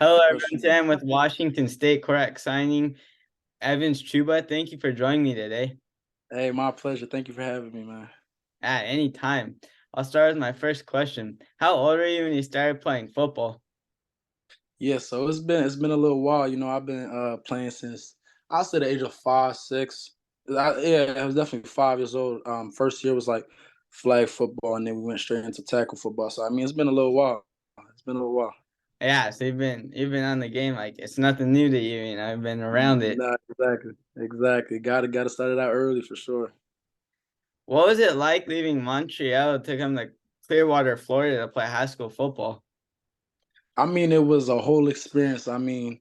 Hello, For everyone. sure. Today I'm with Washington State correct signing Evans Chuba. Thank you for joining me today. Hey, my pleasure. Thank you for having me, man. At any time. I'll start with my first question. How old were you when you started playing football? Yeah, so it's been a little while. I've been playing since I say the age of 5, 6. Yeah, I was definitely 5 years old. First year was like flag football, and then we went straight into tackle football. So I mean, it's been a little while. It's been a little while. Yeah, so you've been on the game like it's nothing new to you, I've been around it. Nah, exactly. Gotta start it out early for sure. What was it like leaving Montreal to come to Clearwater, Florida to play high school football? I mean, it was a whole experience. I mean,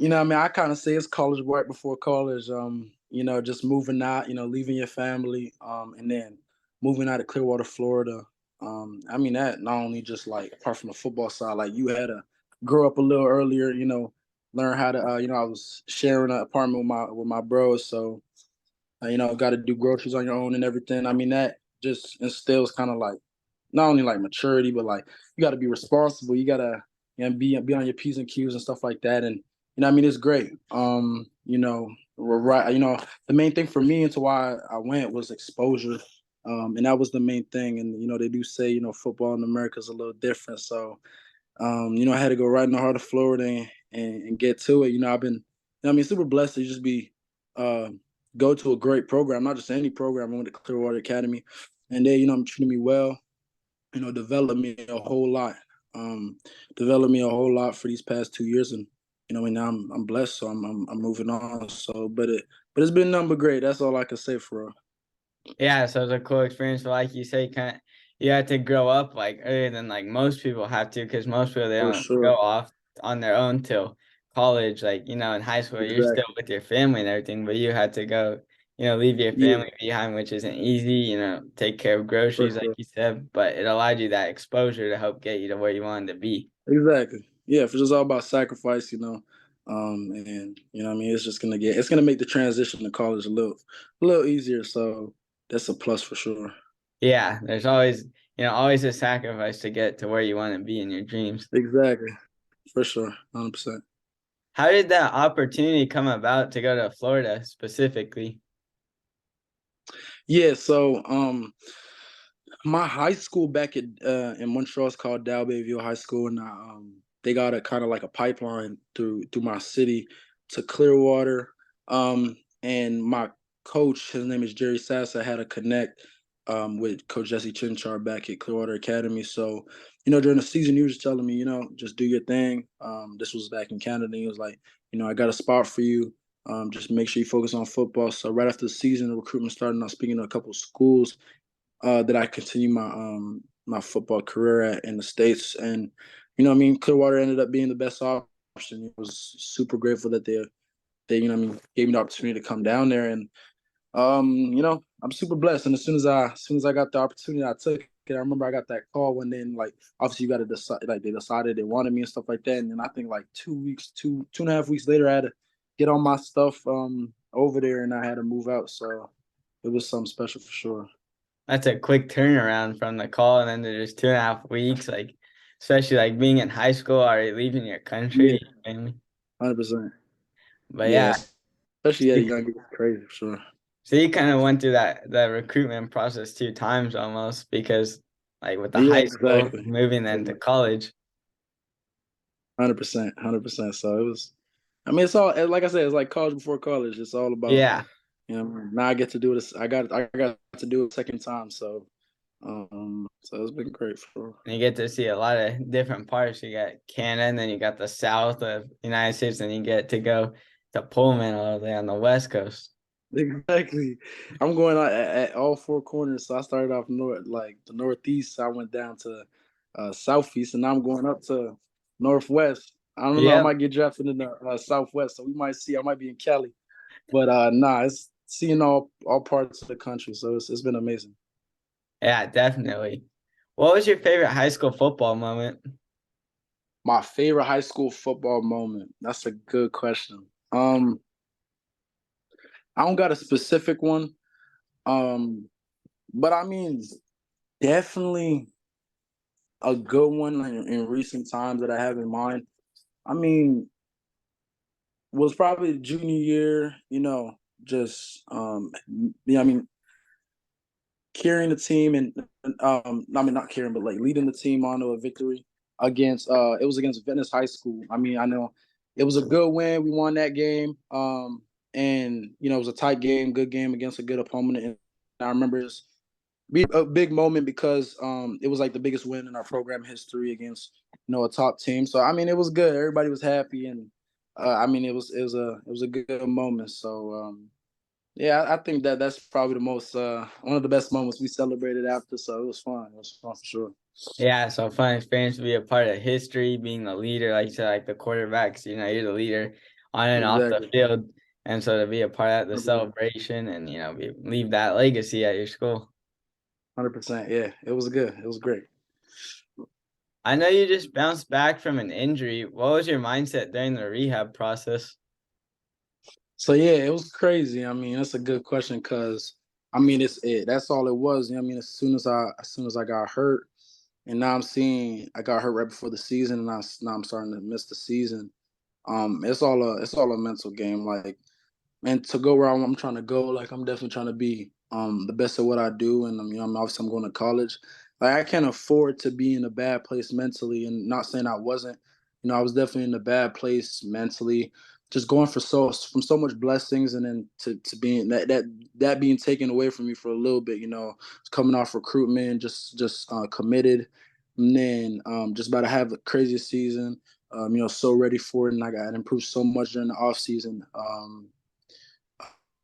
I kind of say it's college right before college. Just moving out, leaving your family, and then moving out of Clearwater, Florida. I mean that not only just like apart from the football side, like you had to grow up a little earlier, learn how to, I was sharing an apartment with my bros, so got to do groceries on your own and everything. I mean that just instills kind of like not only like maturity, but like you got to be responsible. You got to be on your P's and Q's and stuff like that. And I mean, it's great. We're right. The main thing for me into why I went was exposure, and that was the main thing. And they do say football in America is a little different. So I had to go right in the heart of Florida and get to it. I've been, I mean, super blessed to just be uh, go to a great program, not just any program. I went to Clearwater Academy, and they, treated me well, developed me a whole lot. Um, Developed me a whole lot for these past 2 years, and and now I'm blessed, so I'm moving on. So, but it's been nothing but great. That's all I can say for real. Yeah, so it was a cool experience, but like you say, you had to grow up like earlier than like most people have to, because most people they For don't sure. go off on their own till college. Like, in high school you're still Exactly. with your family and everything, but you had to go, leave your Yeah, family behind, which isn't easy, take care of for groceries like sure. you said, but it allowed you that exposure to help get you to where you wanted to be. Exactly. Yeah, for just all about sacrifice, and I mean, it's gonna make the transition to college a little easier. So that's a plus for sure. Yeah, there's always, always a sacrifice to get to where you want to be in your dreams. Exactly. For sure. 100%. How did that opportunity come about to go to Florida specifically? Yeah, so my high school back in Montreal is called Dalbayville High School, and they got a kind of like a pipeline through my city to Clearwater. And my coach, his name is Jerry Sassa, had a connect with Coach Jesse Chinchar back at Clearwater Academy. So, during the season, he was just telling me, just do your thing. This was back in Canada. He was like, I got a spot for you. Just make sure you focus on football. So right after the season, the recruitment started. I was speaking to a couple of schools that I continue my football career at in the States. And I mean, Clearwater ended up being the best option. I was super grateful that they gave me the opportunity to come down there. And I'm super blessed. And as soon as I got the opportunity, I took it. I remember I got that call when then like obviously you got to decide, like they decided they wanted me and stuff like that. And then I think like 2 weeks, 2.5 weeks later, I had to get all my stuff over there, and I had to move out. So it was something special for sure. That's a quick turnaround from the call and then to just 2.5 weeks, like especially like being in high school or leaving your Yeah, country, your family. 100%. But Yeah, yeah, especially so at a you, young age, it's crazy for sure. so you kind of went through that recruitment process 2 times almost because like with the Yeah, high school exactly. moving then to college. 100%, 100%. So it was. I mean, it's all like I said. It's like college before college. It's all about Yeah. now I get to do this. I got to do it a second time. So it's been great for. And you get to see a lot of different parts. You got Canada, and then you got the south of the United States, and you get to go to Pullman all the way on the West Coast. Exactly. I'm going at all four corners. So I started off north, like the northeast. I went down to southeast, and now I'm going up to northwest. I don't know. I Yep. might get drafted in the southwest, so we might see. I might be in Cali, but nah, it's seeing all parts of the country. So it's been amazing. Yeah, definitely. What was your favorite high school football moment? My favorite high school football moment. That's a good question. Um, I don't got a specific one. Um, but I mean, definitely a good one in recent times that I have in mind. I mean, was probably junior year, just I mean, carrying the team and I mean not carrying, but like leading the team onto a victory against it was against Venice High School. I mean, I know it was a good win. We won that game. And it was a tight game, good game against a good opponent. And I remember it's be a big moment because it was like the biggest win in our program history against a top team. So I mean it was good. Everybody was happy and I mean it was a good moment. So yeah, I think that's probably the most one of the best moments we celebrated after. So it was fun. It was fun for sure. Yeah, so fun experience to be a part of history, being the leader, like you said, like the quarterbacks, you're the leader on and off the Exactly. field. And so to be a part of the 100%. celebration and, leave that legacy at your school. 100%. Yeah, it was good. It was great. I know you just bounced back from an injury. What was your mindset during the rehab process? So yeah, it was crazy. I mean, that's a good question because I mean that's all it was. I mean, as soon as I got hurt, and now I'm seeing I got hurt right before the season, and now I'm starting to miss the season. It's all a mental game. Like, and to go where I'm trying to go, like I'm definitely trying to be the best at what I do, and I'm obviously I'm going to college. Like I can't afford to be in a bad place mentally, and not saying I wasn't. I was definitely in a bad place mentally, just going from so much blessings, and then to being that being taken away from me for a little bit. Coming off recruitment, just committed, and then just about to have the craziest season. So ready for it, and I got improved so much during the off season.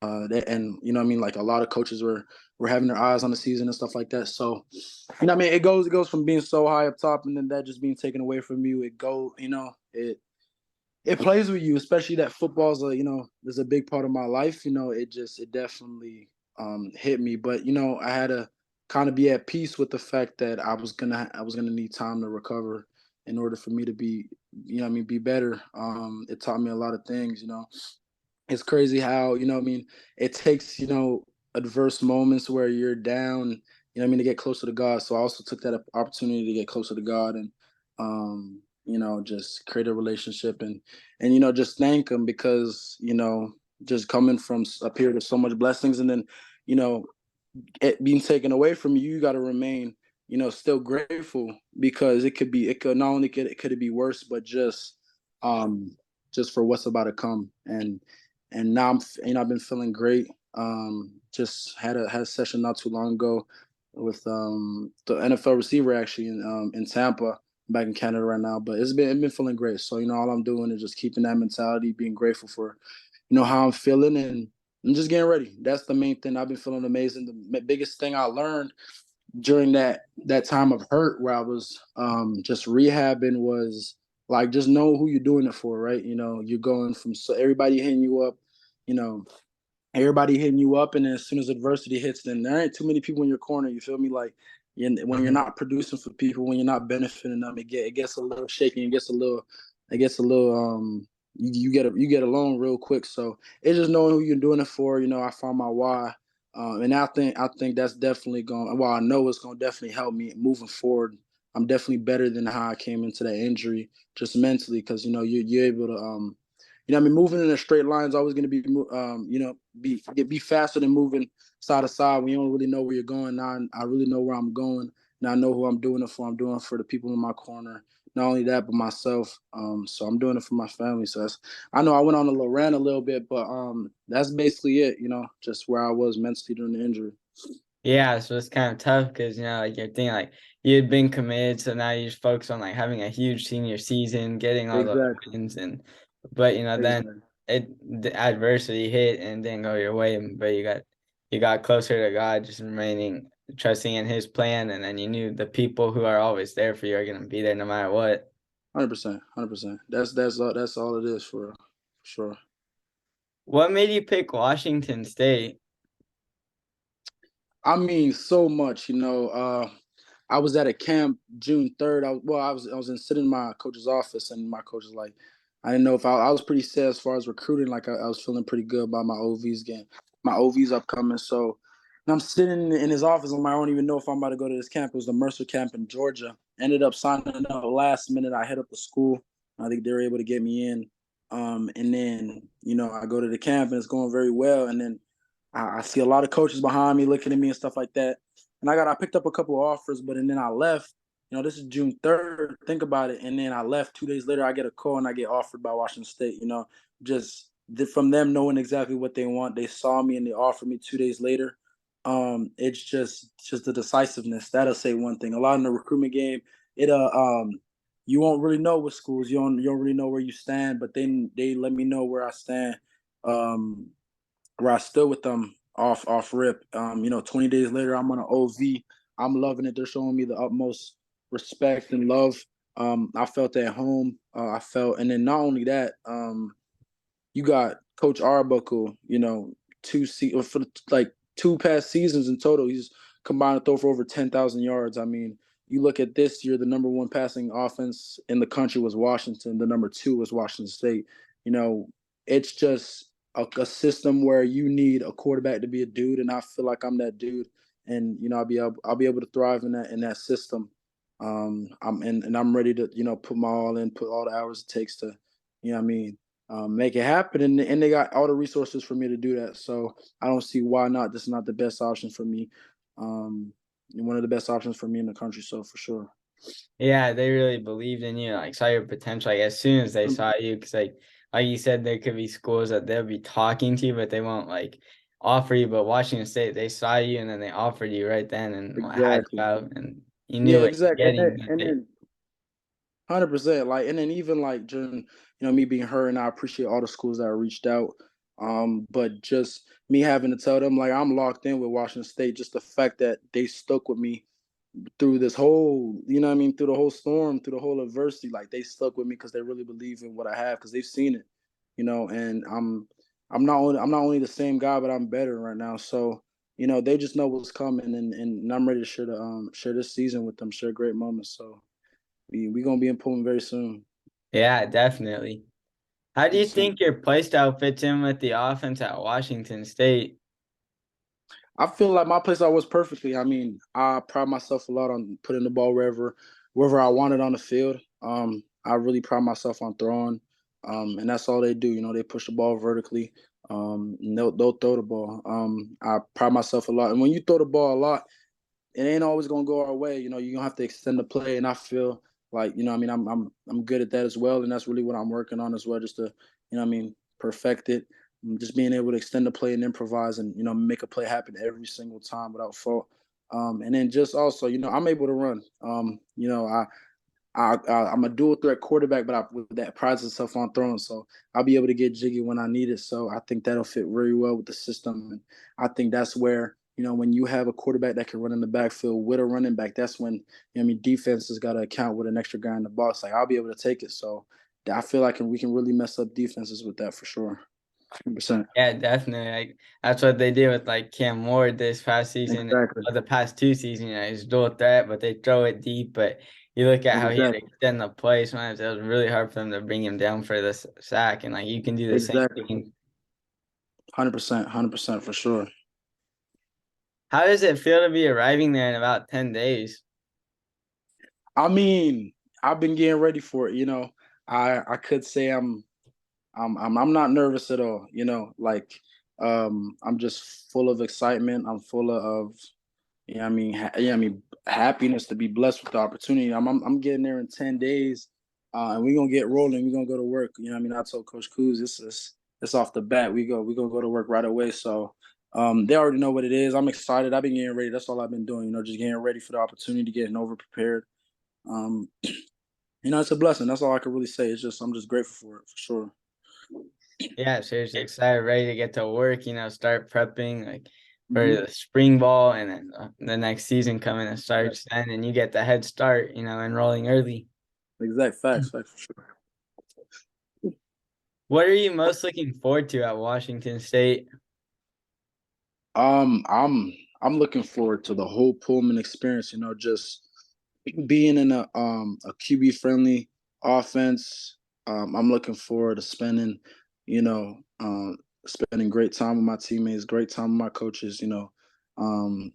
And what I mean, like a lot of coaches were having their eyes on the season and stuff like that. So, what I mean, it goes from being so high up top and then that just being taken away from you. It plays with you, especially that football's is a big part of my life. It definitely hit me, but I had to kind of be at peace with the fact that I was gonna need time to recover in order for me to be be better. It taught me a lot of things. It's crazy how it takes adverse moments where you're down, to get closer to God. So I also took that opportunity to get closer to God and just create a relationship and just thank him because just coming from a period of so much blessings and then you know it being taken away from you, you got to remain still grateful because it could not only could it be worse, but just for what's about to come. And now I've been feeling great. Just had a session not too long ago with the NFL receiver actually in Tampa, back in Canada right now. But it's been feeling great. So all I'm doing is just keeping that mentality, being grateful for how I'm feeling, and I'm just getting ready. That's the main thing. I've been feeling amazing. The biggest thing I learned during that time of hurt where I was just rehabbing was like just know who you're doing it for, right? You're going from everybody hitting you up, you know, everybody hitting you up, and then as soon as adversity hits, then there ain't too many people in your corner. You feel me? Like when you're not producing for people, when you're not benefiting them, it gets a little shaky. It gets a little you get alone real quick. So it's just knowing who you're doing it for. I found my why. And I think that's definitely going. Well, I know it's going to definitely help me moving forward. I'm definitely better than how I came into that injury, just mentally, because you're able to I mean, moving in a straight line is always going to be be faster than moving side to side when you don't really know where you're going. Now I really know where I'm going. Now I know who I'm doing it for. I'm doing it for the people in my corner. Not only that, but myself. So I'm doing it for my family. So I know I went on a little rant a little bit, but that's basically it. Just where I was mentally during the injury. Yeah, so it's kind of tough because like you're thinking like you had been committed, so now you just focus on like having a huge senior season, getting all those Exactly. wins, but then Exactly. the adversity hit and didn't go your way, but you got closer to God, just remaining trusting in His plan, and then you knew the people who are always there for you are gonna be there no matter what. 100%. 100%. That's all it is for sure. What made you pick Washington State? I mean, so much. I was at a camp June 3rd. I was sitting in my coach's office, and my coach was like, I didn't know if I was pretty sad as far as recruiting. Like I was feeling pretty good about my OVs upcoming. So, and I'm sitting in his office. I don't even know if I'm about to go to this camp. It was the Mercer camp in Georgia. Ended up signing up last minute. I head up to school. I think they were able to get me in. And then, I go to the camp and it's going very well. And then I see a lot of coaches behind me looking at me and stuff like that. And I picked up a couple of offers, but and then I left. This is June 3rd. Think about it. And then I left 2 days later. I get a call and I get offered by Washington State. Just from them knowing exactly what they want. They saw me and they offered me 2 days later. It's just the decisiveness. That'll say one thing. A lot in the recruitment game, it you won't really know with schools. You don't really know where you stand, but then they let me know where I stand. Where I stood with them off rip. 20 days later, I'm on an OV. I'm loving it. They're showing me the utmost respect and love. I felt at home. And then not only that, you got Coach Arbuckle. For like 2 past seasons in total, he's combined to throw for over 10,000 yards. I mean, you look at this year, the number one passing offense in the country was Washington. The number two was Washington State. It's just a system where you need a quarterback to be a dude, and I feel like I'm that dude. And I'll be able to thrive in that system. I'm ready to put my all in, put all the hours it takes to, make it happen. And they got all the resources for me to do that. So I don't see why not. This is not the best option for me. One of the best options for me in the country. So for sure. Yeah, they really believed in you, like saw your potential, like as soon as they saw you, because like you said, there could be schools that they'll be talking to you, but they won't like offer you. But Washington State, they saw you and then they offered you right then and had you Exactly. out, and you knew Yeah, what you're exactly. getting. And then 100%. Like, and then even like during, me being hurt, and I appreciate all the schools that reached out. But just me having to tell them like I'm locked in with Washington State, just the fact that they stuck with me through this whole, through the whole storm, through the whole adversity, like they stuck with me because they really believe in what I have because they've seen it, and I'm not only the same guy, but I'm better right now. So, they just know what's coming, and I'm ready to share this season with them, share great moments. So we gonna be in Pullman very soon. Yeah, definitely. How do you So think your play style fits in with the offense at Washington State? I feel like my play style was perfectly. I mean, I pride myself a lot on putting the ball wherever I want it on the field. I really pride myself on throwing, and that's all they do. They push the ball vertically, and they'll throw the ball. I pride myself a lot, and when you throw the ball a lot, it ain't always gonna go our way. You're gonna have to extend the play, and I feel like I'm good at that as well, and that's really what I'm working on as well, just to perfect it. Just being able to extend the play and improvise, and make a play happen every single time without fault. And then just also, I'm able to run. I'm a dual threat quarterback, but that prides itself on throwing. So I'll be able to get jiggy when I need it. So I think that'll fit very well with the system. And I think that's where, when you have a quarterback that can run in the backfield with a running back, that's when, defense has got to account with an extra guy in the box. Like I'll be able to take it. So I feel like we can really mess up defenses with that for sure. 100%. Yeah, definitely. Like that's what they did with like Cam Ward this past season, Exactly. or the past 2 seasons. He's dual threat, but they throw it deep. But you look at how he had to Exactly. extend the play. Sometimes it was really hard for them to bring him down for the sack, and like you can do the same Exactly. thing. 100%. 100% for sure. How does it feel to be arriving there in about 10 days? I mean, I've been getting ready for it. I could say I'm not nervous at all. Like I'm just full of excitement. I'm full of happiness to be blessed with the opportunity. I'm getting there in 10 days, and we're gonna get rolling. We're gonna go to work. I told Coach Kuz it's off the bat. We're gonna go to work right away. So they already know what it is. I'm excited. I've been getting ready. That's all I've been doing. Just getting ready for the opportunity, getting over prepared. Um, it's a blessing. That's all I can really say. I'm just grateful for it for sure. Yeah, seriously excited, ready to get to work. Start prepping like for Mm-hmm. the spring ball, and then the next season coming and starts then, and you get the head start. Enrolling early. Exact facts for sure. What are you most looking forward to at Washington State? I'm looking forward to the whole Pullman experience. Just being in a QB friendly offense. I'm looking forward to you know, spending great time with my teammates, great time with my coaches.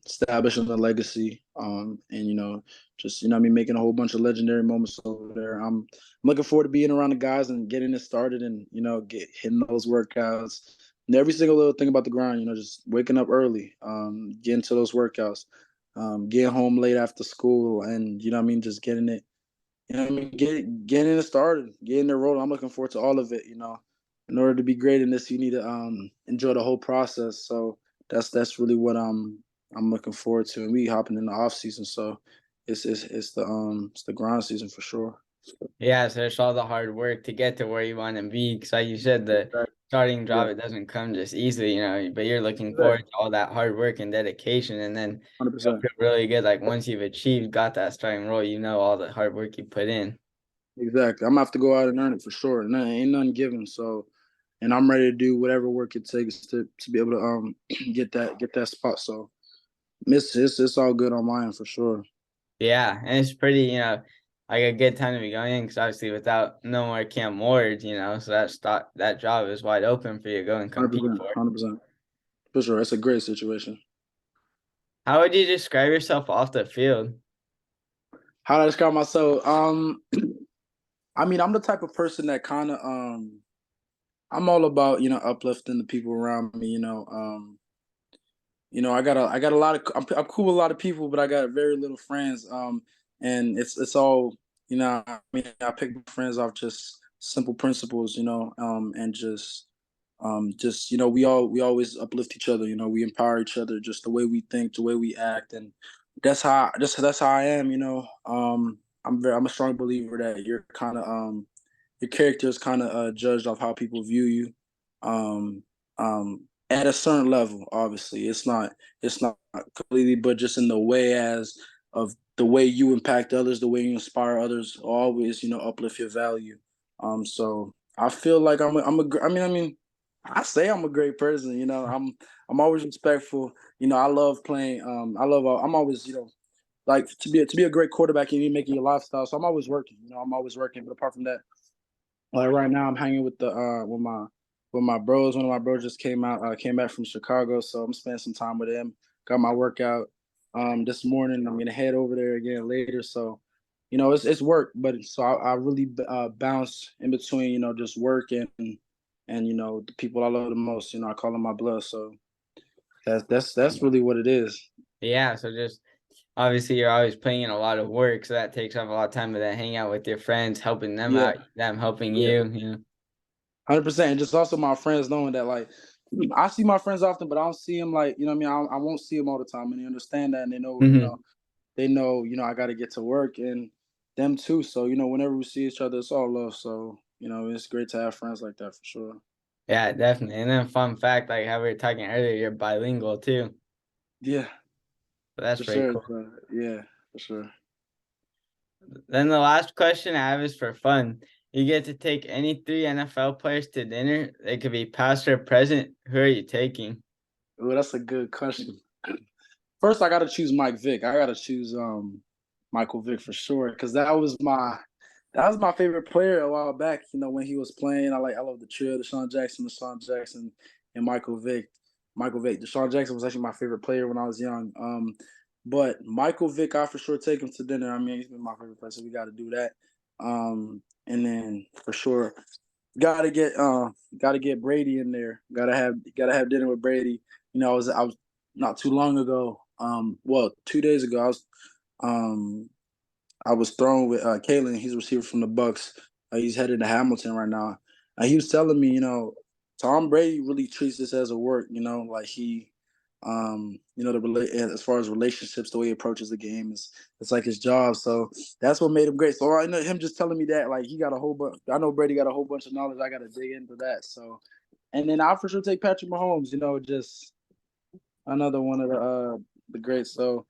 establishing a legacy, and just making a whole bunch of legendary moments over there. I'm looking forward to being around the guys and getting it started, and get hitting those workouts. And every single little thing about the grind, just waking up early, getting to those workouts, getting home late after school, and just getting it. Getting it started, getting it rolling. I'm looking forward to all of it. In order to be great in this, you need to enjoy the whole process. So that's really what I'm looking forward to. And we hopping in the off season, so it's the grind season for sure. Yeah, so it's all the hard work to get to where you want to be. Because like you said, the starting Yeah, job, it doesn't come just easily, but you're looking forward exactly. to all that hard work and dedication. And then Hundred you'll percent. feel really good. Like once you've got that starting role, all the hard work you put in. Exactly. I'm gonna have to go out and earn it for sure. Ain't nothing given. So, and I'm ready to do whatever work it takes to be able to get that spot. So, it's all good on my end for sure. Yeah, and it's pretty, like a good time to be going in because obviously without no more Camp Wards, so that job is wide open for you to go and Hundred compete percent. for. 100%. For sure. It's a great situation. How would you describe yourself off the field? How do I describe myself? I mean, I'm the type of person that kind of I'm all about uplifting the people around me. I got a lot of I'm cool with a lot of people, but I got very little friends. And it's all I mean, I pick my friends off just simple principles. And just we always uplift each other. We empower each other, just the way we think, the way we act, and that's how I am. I'm a strong believer that your character is kind of judged off how people view you. Um, at a certain level, obviously, it's not completely, but just in the way as of the way you impact others, the way you inspire others, always uplift your value. So I feel like I say I'm a great person. I'm always respectful. I love playing. I'm always like to be a great quarterback. You need to make it your lifestyle. So I'm always working. I'm always working. But apart from that, like right now, I'm hanging with the with my bros. One of my bros just came back from Chicago, so I'm spending some time with him. Got my workout this morning. I'm gonna head over there again later. So, it's work, but so I really bounce in between, just work and the people I love the most. I call them my blood. So that's really what it is. Yeah, so just obviously you're always putting in a lot of work, so that takes up a lot of time to then hang out with your friends, helping them Yeah, out, them helping yeah, you. 100%. And just also my friends knowing that like I see my friends often, but I don't see them like what I mean. I won't see them all the time, and they understand that, and they know Hmm. I got to get to work, and them too. So whenever we see each other, it's all love. So it's great to have friends like that for sure. Yeah, definitely. And then fun fact, like how we were talking earlier, you're bilingual too. Yeah, So that's for pretty sure. cool. Yeah, for sure. Then the last question I have is for fun. You get to take any three NFL players to dinner. They could be past or present. Who are you taking? Well, that's a good question. First, I got to choose Mike Vick. I got to choose Michael Vick for sure because that was my favorite player a while back. When he was playing, I love the trio: Deshaun Jackson, and Michael Vick. Michael Vick. Deshaun Jackson was actually my favorite player when I was young. But Michael Vick, I for sure take him to dinner. I mean, he's been my favorite player, so we got to do that. And then for sure, gotta get Brady in there. Gotta have dinner with Brady. I was not too long ago. Well, 2 days ago, I was thrown with Kalen. He's a receiver from the Bucks. He's headed to Hamilton right now. He was telling me, Tom Brady really treats this as a work. Like as far as relationships, the way he approaches the game is it's like his job. So that's what made him great. So I know him just telling me that, like he got a whole bunch. I know Brady got a whole bunch of knowledge. I got to dig into that. So, and then I'll for sure take Patrick Mahomes. Just another one of the greats. So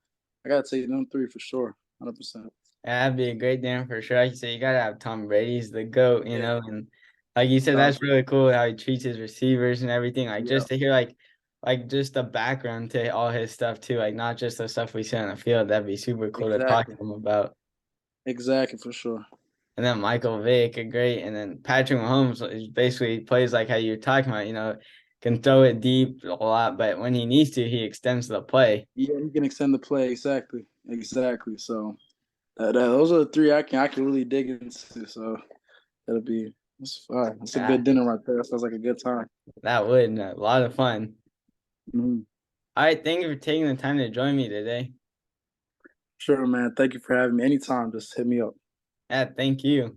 I got to take them three for sure, 100%. That'd be a great dinner for sure. Like you said, you gotta have Tom Brady's the GOAT, Yeah, and like you said, no, that's really cool how he treats his receivers and everything. Like yeah, just to hear like just the background to all his stuff too, like not just the stuff we see on the field. That'd be super cool to talk exactly, to him about. exactly for sure. And then Michael Vick, a great, and then Patrick Mahomes is basically plays like how you're talking about. can throw it deep a lot, but when he needs to, he extends the play. Yeah, he can extend the play exactly, exactly. So those are the three I can really dig into. So that'll be that's a Yeah, good dinner right there. That sounds like a good time. that would a lot of fun. Mhm. All right, thank you for taking the time to join me today. Sure, man. Thank you for having me. Anytime, just hit me up. Yeah, thank you.